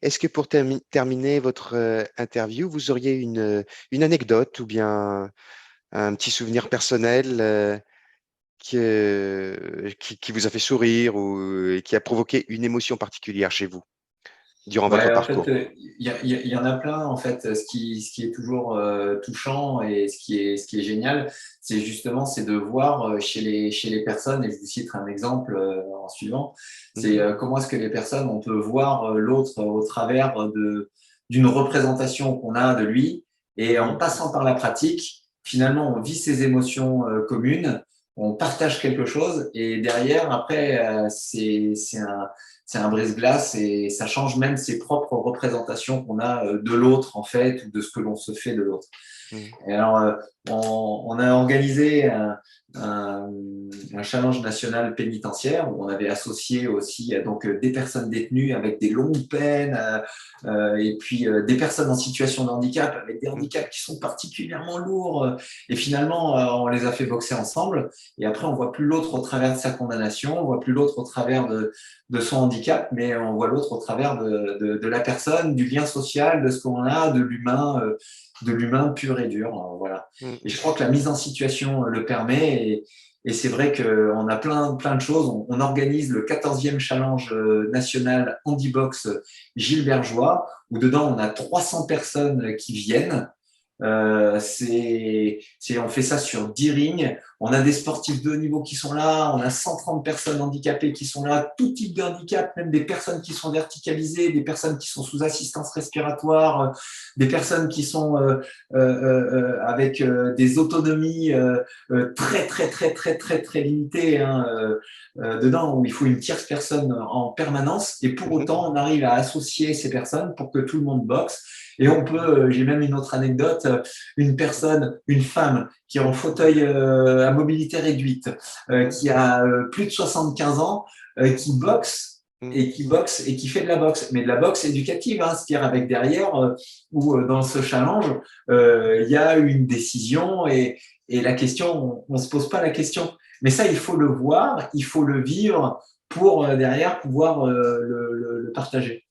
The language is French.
Est-ce que pour terminer votre interview, vous auriez une anecdote ou bien un petit souvenir personnel qui vous a fait sourire ou et qui a provoqué une émotion particulière chez vous durant votre Ouais, en fait, parcours? il y en a plein. En fait, ce qui est toujours touchant et ce qui est génial, c'est justement c'est de voir chez les personnes, et je vous citerai un exemple en suivant, c'est Mhm, comment est-ce que les personnes, on peut voir l'autre au travers d'une représentation qu'on a de lui, et en mhm, passant par la pratique, finalement, on vit ses émotions communes, on partage quelque chose, et derrière, après, c'est un brise-glace et ça change même ses propres représentations qu'on a de l'autre en fait ou de ce que l'on se fait de l'autre. mhm, Et alors, on a organisé un, un challenge national pénitentiaire où on avait associé aussi donc des personnes détenues avec des longues peines et puis des personnes en situation de handicap avec des mhm, handicaps qui sont particulièrement lourds. Et finalement, on les a fait boxer ensemble. Et après, on voit plus l'autre au travers de sa condamnation, on voit plus l'autre au travers de son handicap, mais on voit l'autre au travers de la personne, du lien social, de ce qu'on a, de l'humain pur et dur. Voilà. Et mhm. je crois que la mise en situation le permet. Et c'est vrai qu'on a plein de choses. On organise le 14e challenge national Handibox Gilles Bergeois, où dedans, on a 300 personnes qui viennent. On fait ça sur 10 rings. On a des sportifs de haut niveau qui sont là. On a 130 personnes handicapées qui sont là. Tout type de handicap, même des personnes qui sont verticalisées, des personnes qui sont sous assistance respiratoire, des personnes qui sont avec des autonomies très, très, très, très, très, très limitées hein, dedans, où il faut une tierce personne en permanence. Et pour Mhm. autant, on arrive à associer ces personnes pour que tout le monde boxe. Et on peut, j'ai même une autre anecdote, une personne, une femme qui est en fauteuil à mobilité réduite, Mhm. qui a plus de 75 ans, qui boxe et qui fait de la boxe, mais de la boxe éducative, hein, c'est-à-dire avec derrière, où dans ce challenge, il y a une décision et la question, on ne se pose pas la question. Mais ça, il faut le voir, il faut le vivre pour derrière pouvoir le partager.